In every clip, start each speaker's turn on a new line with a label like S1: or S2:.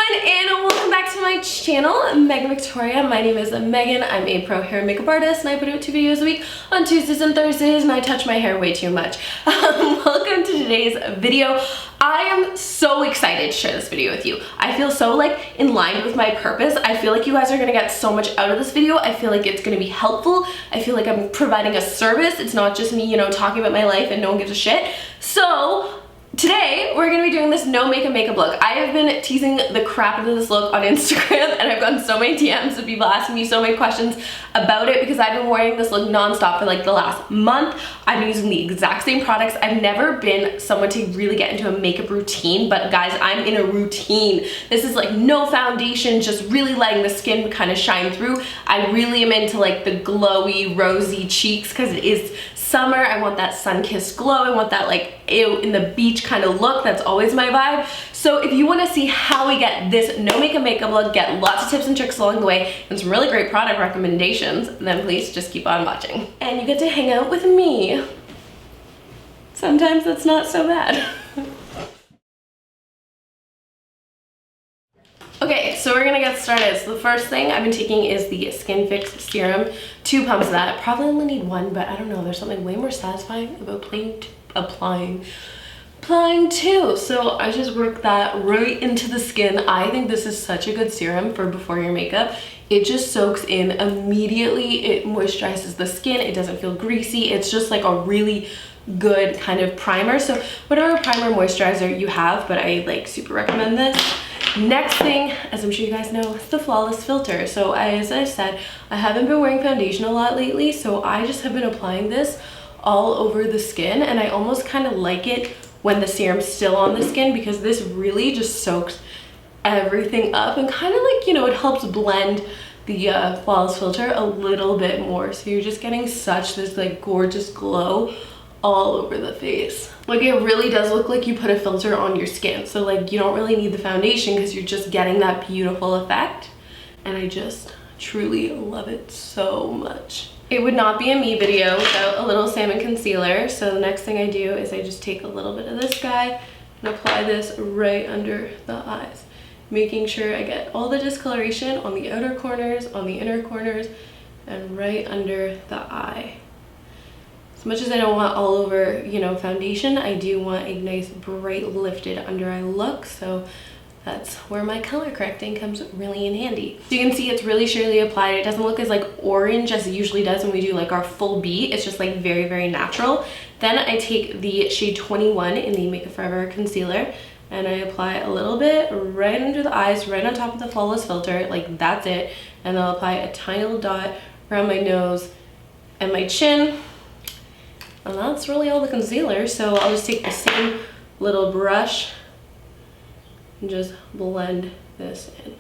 S1: everyone, and welcome back to my channel, Megan Victoria. My name is Megan. I'm a pro hair and makeup artist, and I put out 2 videos a week on Tuesdays and Thursdays, and I touch my hair way too much. Welcome to today's video. I am so excited to share this video with you. I feel so in line with my purpose. I feel like you guys are gonna get so much out of this video. I feel like it's gonna be helpful. I feel like I'm providing a service. It's not just me, talking about my life and no one gives a shit. So today, we're gonna be doing this no makeup look. I have been teasing the crap out of this look on Instagram, and I've gotten so many DMs of people asking me so many questions about it because I've been wearing this look nonstop for the last month. I've been using the exact same products. I've never been someone to really get into a makeup routine, but guys, I'm in a routine. This is no foundation, just really letting the skin kind of shine through. I really am into the glowy, rosy cheeks because it is summer. I want that sun-kissed glow. I want that ew in the beach kind of look. That's always my vibe. So if you want to see how we get this no makeup look, get lots of tips and tricks along the way, and some really great product recommendations, then please just keep on watching. And you get to hang out with me. Sometimes that's not so bad. Okay, so we're gonna get started. So the first thing I've been taking is the Skin Fix Serum. 2 pumps of that. Probably only need 1, but I don't know. There's something way more satisfying about applying 2. So I just work that right into the skin. I think this is such a good serum for before your makeup. It just soaks in immediately. It moisturizes the skin. It doesn't feel greasy. It's just a really good kind of primer. So whatever primer moisturizer you have, but I super recommend this. Next thing, as I'm sure you guys know, is the Flawless Filter. So as I said, I haven't been wearing foundation a lot lately, so I just have been applying this all over the skin, and I almost kind of like it when the serum's still on the skin because this really just soaks everything up and kind of it helps blend the Flawless Filter a little bit more. So you're just getting such this gorgeous glow all over the face. It really does look like you put a filter on your skin. So you don't really need the foundation because you're just getting that beautiful effect. And I just truly love it so much. It would not be a me video without a little salmon concealer. So the next thing I do is I just take a little bit of this guy and apply this right under the eyes, making sure I get all the discoloration on the outer corners, on the inner corners, and right under the eye. As much as I don't want all over, foundation, I do want a nice bright lifted under eye look. So that's where my color correcting comes really in handy. So you can see it's really sheerly applied. It doesn't look as orange as it usually does when we do our full beat. It's just very, very natural. Then I take the shade 21 in the Make Up Forever concealer and I apply a little bit right under the eyes, right on top of the Flawless Filter. That's it. And I'll apply a tiny little dot around my nose and my chin. And that's really all the concealer. So I'll just take the same little brush and just blend this in.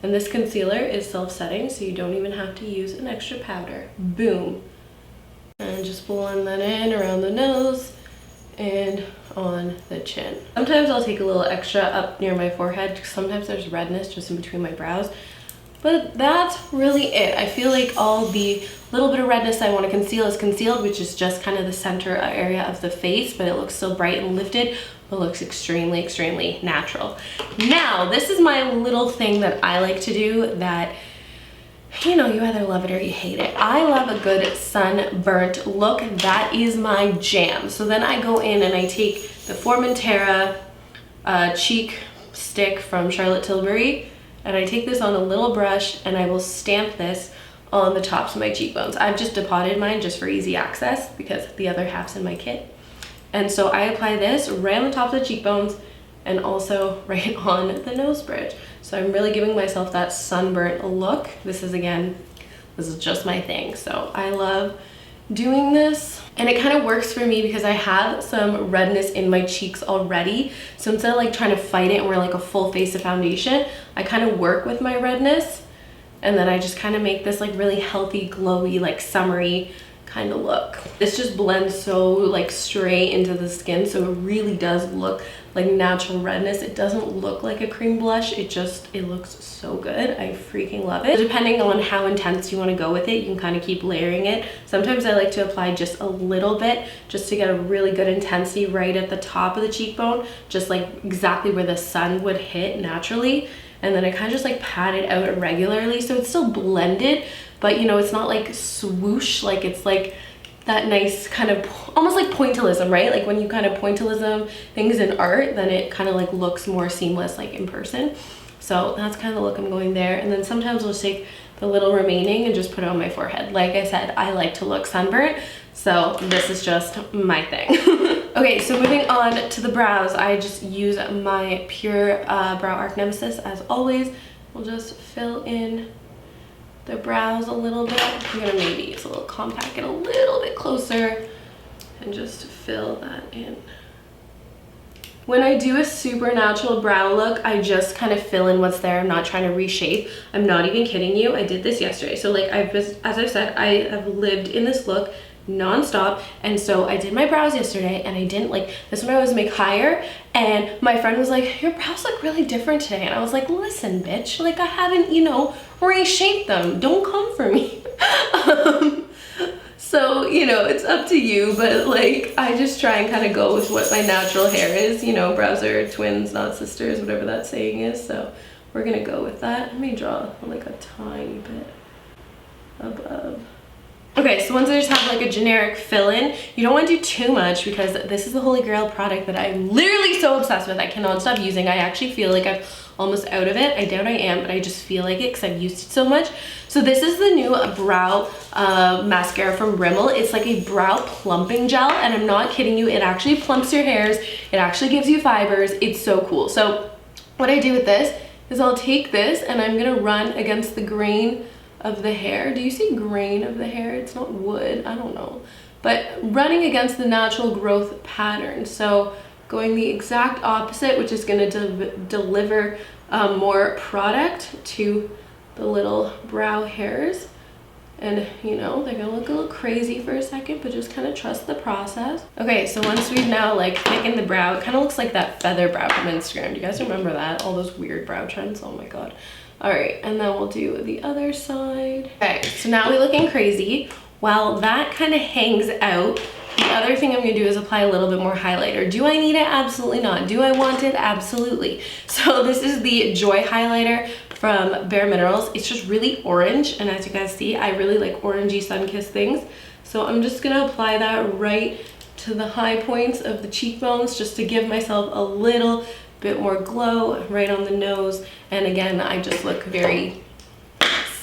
S1: And this concealer is self-setting, so you don't even have to use an extra powder. Boom. And just blend that in around the nose and on the chin. Sometimes I'll take a little extra up near my forehead because sometimes there's redness just in between my brows. But that's really it. I feel all the little bit of redness I want to conceal is concealed, which is just kind of the center area of the face, but it looks so bright and lifted, but looks extremely, extremely natural. Now, this is my little thing that I like to do that, you either love it or you hate it. I love a good sunburnt look. That is my jam. So then I go in and I take the Formentera cheek stick from Charlotte Tilbury, and I take this on a little brush and I will stamp this on the tops of my cheekbones. I've just depotted mine just for easy access because the other half's in my kit. And so I apply this right on the top of the cheekbones and also right on the nose bridge. So I'm really giving myself that sunburnt look. This is just my thing. So I love doing this. And it kind of works for me because I have some redness in my cheeks already. So instead of trying to fight it and wear a full face of foundation, I kind of work with my redness. And then I just kind of make this really healthy, glowy, summery kind of look. This just blends so like straight into the skin, so it really does look like natural redness. It doesn't look like a cream blush. It looks so good. I freaking love it. Depending on how intense you want to go with it, you can kind of keep layering it. Sometimes I like to apply just a little bit just to get a really good intensity right at the top of the cheekbone, just like exactly where the sun would hit naturally. And then I kind of just like pat it out irregularly, so it's still blended, but you know, it's not like swoosh, like it's like that nice kind of almost like pointillism, right? Like when you kind of pointillism things in art, then it kind of like looks more seamless like in person. So that's kind of the look I'm going there. And then sometimes I'll just take the little remaining and just put it on my forehead. Like I said, I like to look sunburnt, so this is just my thing. Okay, so moving on to the brows, I just use my Pure Brow Arc Nemesis as always. We'll just fill in the brows a little bit. I'm gonna maybe use a little compact, get a little bit closer, and just fill that in. When I do a super natural brow look, I just kind of fill in what's there. I'm not trying to reshape. I'm not even kidding you. I did this yesterday. So like as I've said, I have lived in this look non-stop, and so I did my brows yesterday, and I didn't like this one. I was make higher, and my friend was like, your brows look really different today, and I was like, listen bitch, like I haven't, you know, reshaped them, don't come for me. So you know, it's up to you, but like I just try and kind of go with what my natural hair is. You know, brows are twins, not sisters, whatever that saying is, so we're gonna go with that. Let me draw like a tiny bit above. Okay, so once I just have like a generic fill-in, you don't want to do too much because this is the holy grail product that I'm literally so obsessed with. I cannot stop using. I actually feel like I'm almost out of it. I doubt I am, but I just feel like it because I've used it so much. So this is the new brow mascara from Rimmel. It's like a brow plumping gel, and I'm not kidding you. It actually plumps your hairs. It actually gives you fibers. It's so cool. So what I do with this is I'll take this and I'm gonna run against the grain of the hair. Do you see grain of the hair? It's not wood, I don't know, but running against the natural growth pattern. So going the exact opposite, which is going to deliver more product to the little brow hairs. And you know, they're gonna look a little crazy for a second, but just kind of trust the process. Okay, so once we've now like thickened the brow, it kind of looks like that feather brow from Instagram. Do you guys remember that? All those weird brow trends, oh my god. All right, and then we'll do the other side. Okay, so now we're looking crazy. While that kind of hangs out, the other thing I'm gonna do is apply a little bit more highlighter. Do I need it? Absolutely not. Do I want it? Absolutely. So this is the Joy highlighter from Bare Minerals. It's just really orange, and as you guys see, I really like orangey sun-kissed things. So I'm just gonna apply that right to the high points of the cheekbones just to give myself a little bit more glow right on the nose. And again, I just look very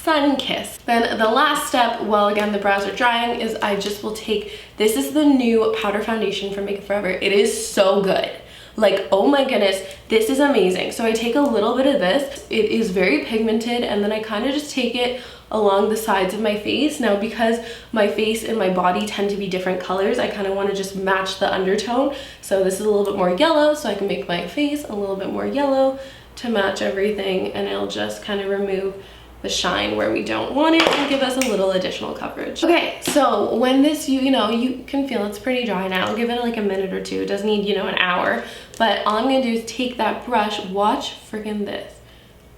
S1: sun-kissed. Then the last step, while again the brows are drying, is I just will take, this is the new powder foundation from Makeup Forever. It is so good. Like, oh my goodness, this is amazing. So I take a little bit of this. It is very pigmented, and then I kind of just take it along the sides of my face. Now, because my face and my body tend to be different colors, I kind of want to just match the undertone. So this is a little bit more yellow, so I can make my face a little bit more yellow to match everything, and it'll just kind of remove the shine where we don't want it and give us a little additional coverage. Okay, so when this, you know, you can feel it's pretty dry now. Give it like a minute or two. It doesn't need, you know, an hour. But all I'm gonna do is take that brush, watch friggin' this.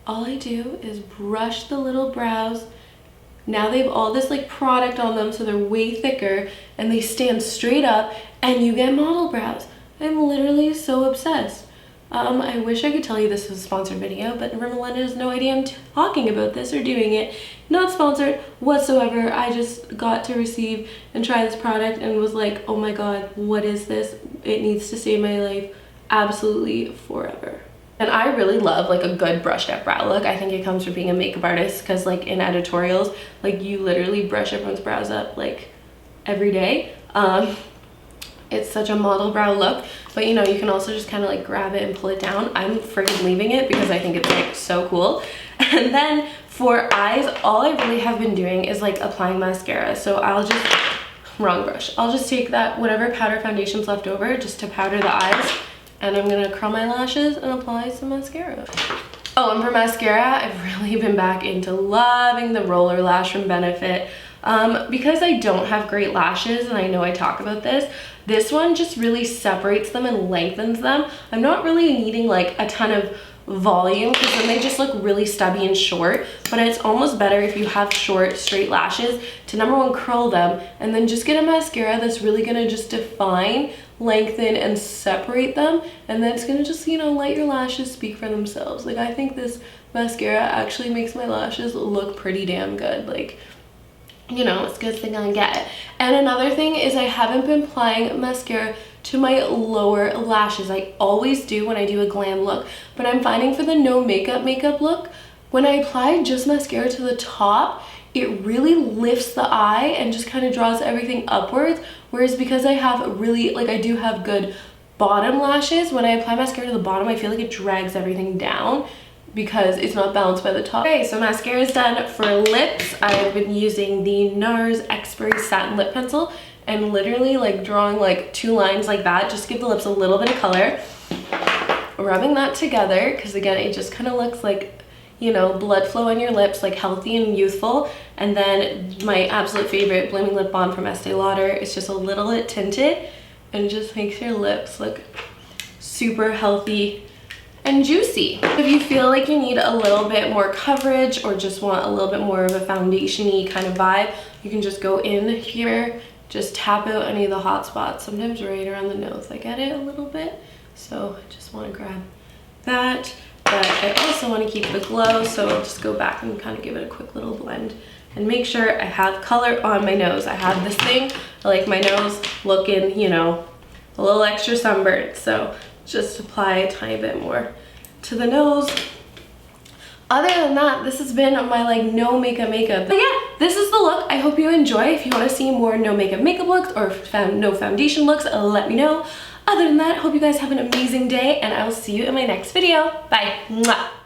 S1: All I do is brush the little brows. Now they have all this like product on them, so they're way thicker and they stand straight up, and you get model brows. I'm literally so obsessed. I wish I could tell you this was a sponsored video, but Rimmel has no idea I'm talking about this or doing it. Not sponsored whatsoever. I just got to receive and try this product and was like, oh my god, what is this? It needs to save my life absolutely forever. And I really love like a good brushed up brow look. I think it comes from being a makeup artist, because like in editorials, like you literally brush everyone's brows up like every day. It's such a model brow look, but you know, you can also just kind of like grab it and pull it down. I'm freaking leaving it because I think it's like so cool. And then for eyes, all I really have been doing is like applying mascara. So I'll just, wrong brush. I'll just take that, whatever powder foundation's left over, just to powder the eyes. And I'm gonna curl my lashes and apply some mascara. Oh, and for mascara, I've really been back into loving the Roller Lash from Benefit. Because I don't have great lashes, and I know I talk about this one just really separates them and lengthens them. I'm not really needing like a ton of volume because then they just look really stubby and short, but it's almost better if you have short straight lashes to number one, curl them, and then just get a mascara that's really gonna just define, lengthen, and separate them, and then it's gonna just, you know, let your lashes speak for themselves. Like, I think this mascara actually makes my lashes look pretty damn good. Like, you know, it's a good thing I get. And another thing is I haven't been applying mascara to my lower lashes. I always do when I do a glam look, but I'm finding for the no makeup look, when I apply just mascara to the top, it really lifts the eye and just kind of draws everything upwards. Whereas because I have really, like, I do have good bottom lashes, when I apply mascara to the bottom, I feel like it drags everything down because it's not balanced by the top. Okay, so mascara is done. For lips, I've been using the NARS Expiry Satin Lip Pencil and literally like drawing like 2 lines like that, just to give the lips a little bit of color. Rubbing that together, because again, it just kind of looks like, you know, blood flow on your lips, like healthy and youthful. And then my absolute favorite Blooming Lip Balm from Estée Lauder. It's just a little bit tinted and it just makes your lips look super healthy and juicy. If you feel like you need a little bit more coverage or just want a little bit more of a foundation-y kind of vibe, you can just go in here, just tap out any of the hot spots, sometimes right around the nose. I get it a little bit, so I just want to grab that. But I also want to keep the glow, so I'll just go back and kind of give it a quick little blend and make sure I have color on my nose. I have this thing, I like my nose looking, you know, a little extra sunburned, so just apply a tiny bit more to the nose. Other than that, this has been my like no makeup. But yeah, this is the look. I hope you enjoy. If you want to see more no makeup looks or no foundation looks, let me know. Other than that, hope you guys have an amazing day and I will see you in my next video. Bye. Mwah.